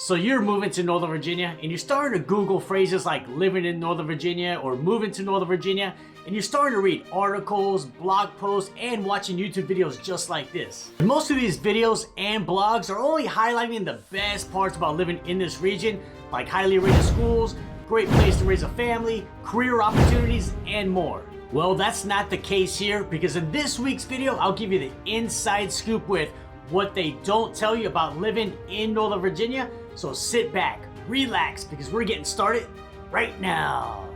So you're moving to Northern Virginia and you're starting to Google phrases like living in Northern Virginia or moving to Northern Virginia, and you're starting to read articles, blog posts, and watching YouTube videos just like this. And most of these videos and blogs are only highlighting the best parts about living in this region, like highly rated schools, great place to raise a family, career opportunities, and more. Well, that's not the case here, because in this week's video, I'll give you the inside scoop with what they don't tell you about living in Northern Virginia. So sit back, relax, because we're getting started right now.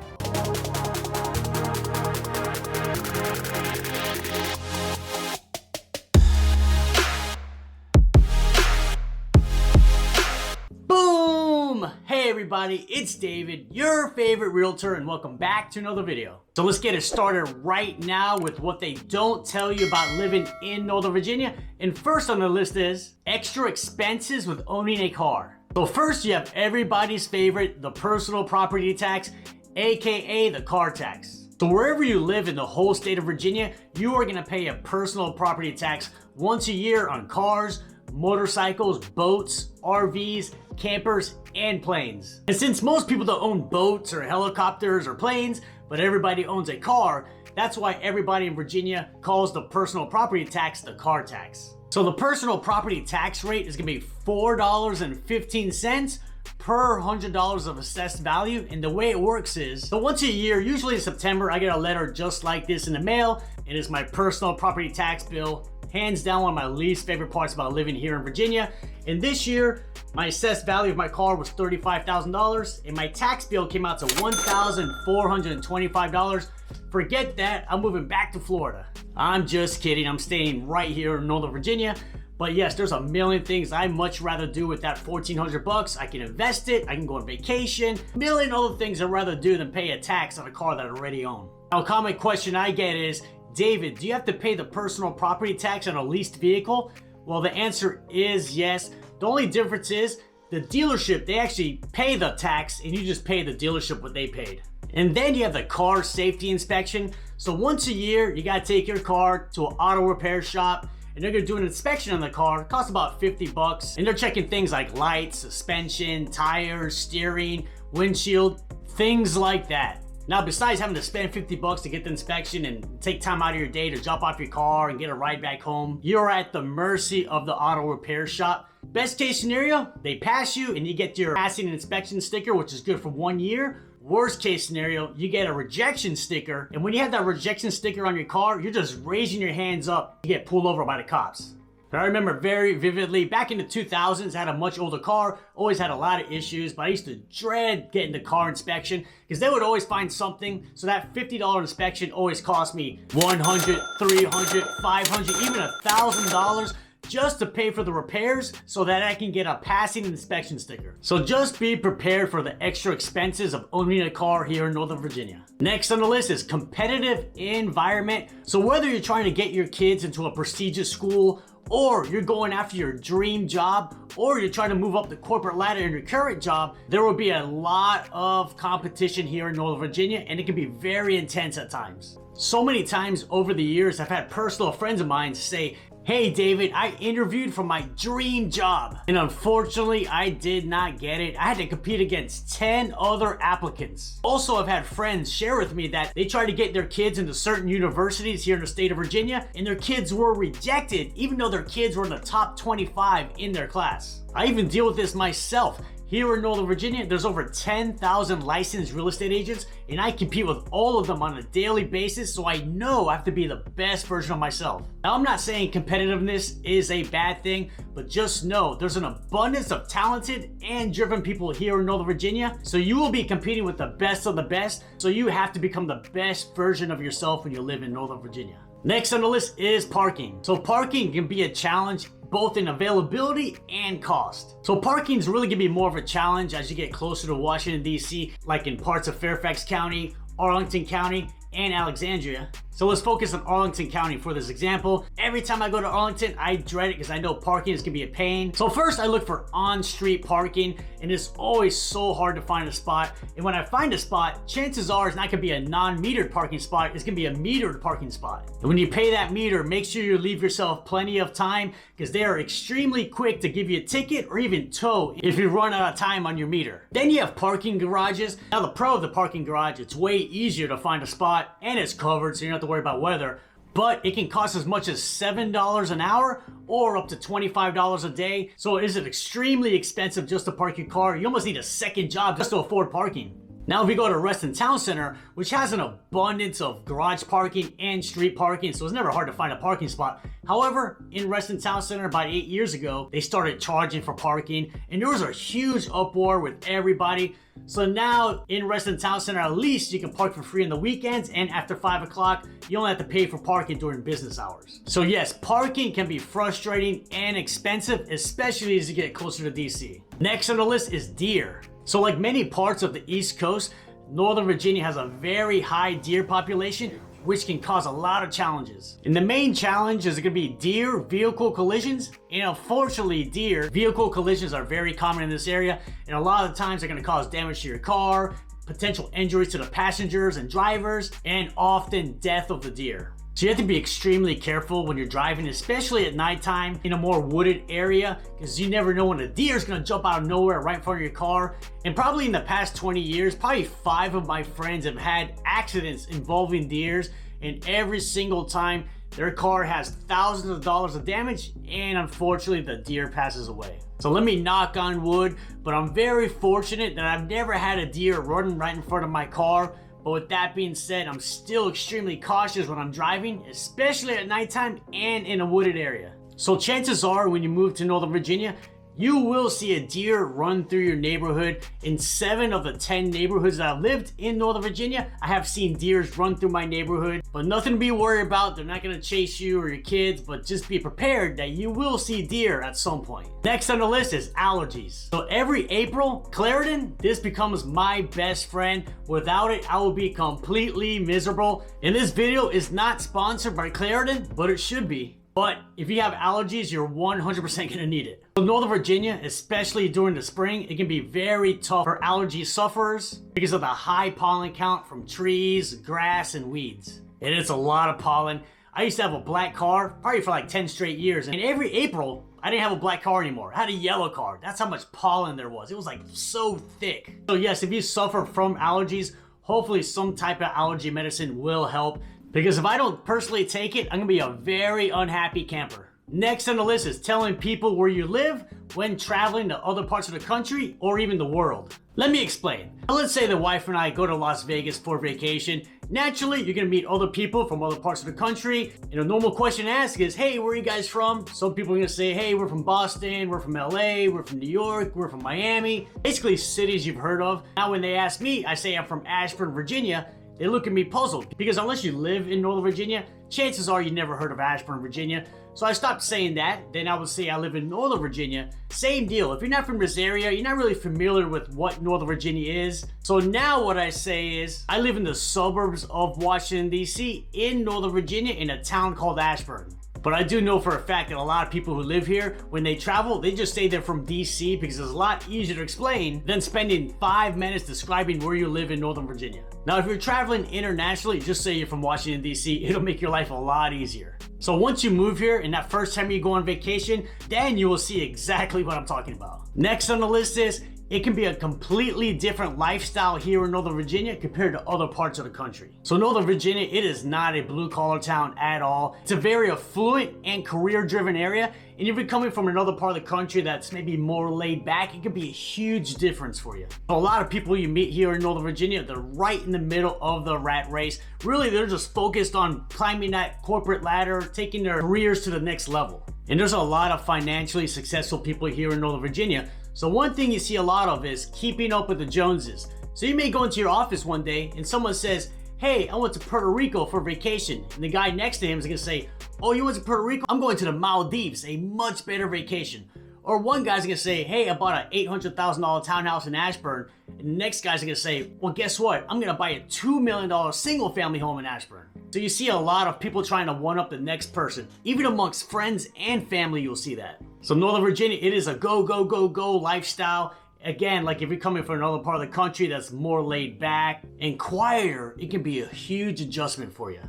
Boom! Hey everybody, it's David, your favorite realtor, and welcome back to another video. So let's get it started right now with what they don't tell you about living in Northern Virginia. And first on the list is extra expenses with owning a car. So first you have everybody's favorite, the personal property tax, aka the car tax. So wherever you live in the whole state of Virginia, you are gonna pay a personal property tax once a year on cars, motorcycles, boats, RVs, campers, and planes. And since most people don't own boats or helicopters or planes, but everybody owns a car, that's why everybody in Virginia calls the personal property tax the car tax. So the personal property tax rate is gonna be $4.15 per $100 of assessed value. And the way it works is, so once a year, usually in September, I get a letter just like this in the mail. It is my personal property tax bill. Hands down, one of my least favorite parts about living here in Virginia. And this year, my assessed value of my car was $35,000 and my tax bill came out to $1,425. Forget that, I'm moving back to Florida. I'm just kidding, I'm staying right here in Northern Virginia. But yes, there's a million things I'd much rather do with that $1,400. I can invest it, I can go on vacation, a million other things I'd rather do than pay a tax on a car that I already own. Now, a common question I get is, David, do you have to pay the personal property tax on a leased vehicle? Well, the answer is yes. The only difference is the dealership, they actually pay the tax and you just pay the dealership what they paid. And then you have the car safety inspection. So once a year, you gotta take your car to an auto repair shop and they're gonna do an inspection on the car. It costs about 50 bucks. And they're checking things like lights, suspension, tires, steering, windshield, things like that. Now, besides having to spend 50 bucks to get the inspection and take time out of your day to drop off your car and get a ride back home, you're at the mercy of the auto repair shop. Best case scenario, they pass you and you get your passing inspection sticker, which is good for 1 year. Worst case scenario, you get a rejection sticker. And when you have that rejection sticker on your car, you're just raising your hands up to get pulled over by the cops. I remember very vividly, back in the 2000s, I had a much older car, always had a lot of issues, but I used to dread getting the car inspection because they would always find something. So that $50 inspection always cost me $100, $300, $500, even $1,000 just to pay for the repairs so that I can get a passing inspection sticker. So just be prepared for the extra expenses of owning a car here in Northern Virginia. Next on the list is competitive environment. So whether you're trying to get your kids into a prestigious school, or you're going after your dream job, or you're trying to move up the corporate ladder in your current job, there will be a lot of competition here in Northern Virginia, and it can be very intense at times. So many times over the years, I've had personal friends of mine say, "Hey David, I interviewed for my dream job, and unfortunately I did not get it. I had to compete against 10 other applicants." Also, I've had friends share with me that they tried to get their kids into certain universities here in the state of Virginia, and their kids were rejected even though their kids were in the top 25 in their class. I even deal with this myself. Here in Northern Virginia, there's over 10,000 licensed real estate agents, and I compete with all of them on a daily basis, so I know I have to be the best version of myself. Now, I'm not saying competitiveness is a bad thing, but just know there's an abundance of talented and driven people here in Northern Virginia, so you will be competing with the best of the best, so you have to become the best version of yourself when you live in Northern Virginia. Next on the list is parking. So parking can be a challenge both in availability and cost. So parking is really gonna be more of a challenge as you get closer to Washington, D.C., like in parts of Fairfax County, Arlington County, and Alexandria. So let's focus on Arlington County for this example. Every time I go to Arlington, I dread it because I know parking is gonna be a pain. So first I look for on-street parking, and it's always so hard to find a spot. And when I find a spot, chances are it's not gonna be a non-metered parking spot, it's gonna be a metered parking spot. And when you pay that meter, make sure you leave yourself plenty of time because they are extremely quick to give you a ticket or even tow if you run out of time on your meter. Then you have parking garages. Now the pro of the parking garage, it's way easier to find a spot and it's covered so you don't have to worry about weather. But it can cost as much as $7 an hour or up to $25 a day. So is it extremely expensive just to park your car? You almost need a second job just to afford parking. Now if we go to Reston Town Center, which has an abundance of garage parking and street parking, so it's never hard to find a parking spot. However, in Reston Town Center about 8 years ago, they started charging for parking and there was a huge uproar with everybody. So now in Reston Town Center, at least you can park for free on the weekends, and after 5 o'clock, you only have to pay for parking during business hours. So yes, parking can be frustrating and expensive, especially as you get closer to DC. Next on the list is deer. So like many parts of the East Coast, Northern Virginia has a very high deer population, which can cause a lot of challenges. And the main challenge is gonna be deer vehicle collisions. And unfortunately, deer vehicle collisions are very common in this area. And a lot of the times they're gonna cause damage to your car, potential injuries to the passengers and drivers, and often death of the deer. So you have to be extremely careful when you're driving, especially at nighttime in a more wooded area, because you never know when a deer is gonna jump out of nowhere right in front of your car. And probably in the past 20 years, probably 5 of my friends have had accidents involving deers, and every single time their car has thousands of dollars of damage, and unfortunately the deer passes away. So let me knock on wood, but I'm very fortunate that I've never had a deer run right in front of my car. But with that being said, I'm still extremely cautious when I'm driving, especially at nighttime and in a wooded area. So chances are when you move to Northern Virginia, you will see a deer run through your neighborhood. In 7 of the 10 neighborhoods that I've lived in Northern Virginia, I have seen deers run through my neighborhood. But nothing to be worried about. They're not gonna chase you or your kids, but just be prepared that you will see deer at some point. Next on the list is allergies. So every April, Claritin, this becomes my best friend. Without it, I will be completely miserable. And this video is not sponsored by Claritin, but it should be. But if you have allergies, you're 100% gonna need it. So Northern Virginia, especially during the spring, it can be very tough for allergy sufferers because of the high pollen count from trees, grass, and weeds. And it's a lot of pollen. I used to have a black car, probably for like 10 straight years. And every April, I didn't have a black car anymore. I had a yellow car. That's how much pollen there was. It was like so thick. So yes, if you suffer from allergies, hopefully some type of allergy medicine will help. Because if I don't personally take it, I'm gonna be a very unhappy camper. Next on the list is telling people where you live when traveling to other parts of the country or even the world. Let me explain. Now, let's say the wife and I go to Las Vegas for vacation. Naturally, you're gonna meet other people from other parts of the country. And a normal question to ask is, hey, where are you guys from? Some people are gonna say, hey, we're from Boston, we're from LA, we're from New York, we're from Miami. Basically cities you've heard of. Now when they ask me, I say I'm from Ashburn, Virginia. They look at me puzzled because unless you live in Northern Virginia, chances are you never heard of Ashburn, Virginia. So I stopped saying that. Then I would say I live in Northern Virginia. Same deal. If you're not from this area, you're not really familiar with what Northern Virginia is. So now what I say is I live in the suburbs of Washington, D.C. in Northern Virginia in a town called Ashburn. But I do know for a fact that a lot of people who live here, when they travel, they just say they're from DC because it's a lot easier to explain than spending 5 minutes describing where you live in Northern Virginia. Now, if you're traveling internationally, just say you're from Washington, DC. It'll make your life a lot easier. So once you move here and that first time you go on vacation, then you will see exactly what I'm talking about. Next on the list is it can be a completely different lifestyle here in Northern Virginia compared to other parts of the country. So Northern Virginia, it is not a blue-collar town at all. It's a very affluent and career-driven area. And if you're coming from another part of the country that's maybe more laid back, it could be a huge difference for you. A lot of people you meet here in Northern Virginia, they're right in the middle of the rat race. Really, they're just focused on climbing that corporate ladder, taking their careers to the next level. And there's a lot of financially successful people here in Northern Virginia. So one thing you see a lot of is keeping up with the Joneses. So you may go into your office one day and someone says, hey, I went to Puerto Rico for vacation. And the guy next to him is gonna say, oh, you went to Puerto Rico? I'm going to the Maldives, a much better vacation. Or one guy's gonna say, hey, I bought an $800,000 townhouse in Ashburn. And the next guy's gonna say, well, guess what? I'm gonna buy a $2 million single family home in Ashburn. So you see a lot of people trying to one up the next person. Even amongst friends and family, you'll see that. So Northern Virginia, it is a go, go, go, go lifestyle. Again, like if you're coming from another part of the country that's more laid back and quieter, it can be a huge adjustment for you.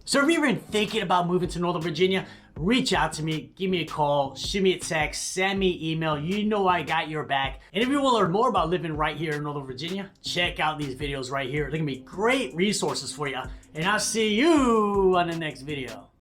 So if you're even thinking about moving to Northern Virginia, reach out to me, give me a call, shoot me a text, send me email. You know I got your back. And if you want to learn more about living right here in Northern Virginia, check out these videos right here. They're gonna be great resources for you. And I'll see you on the next video.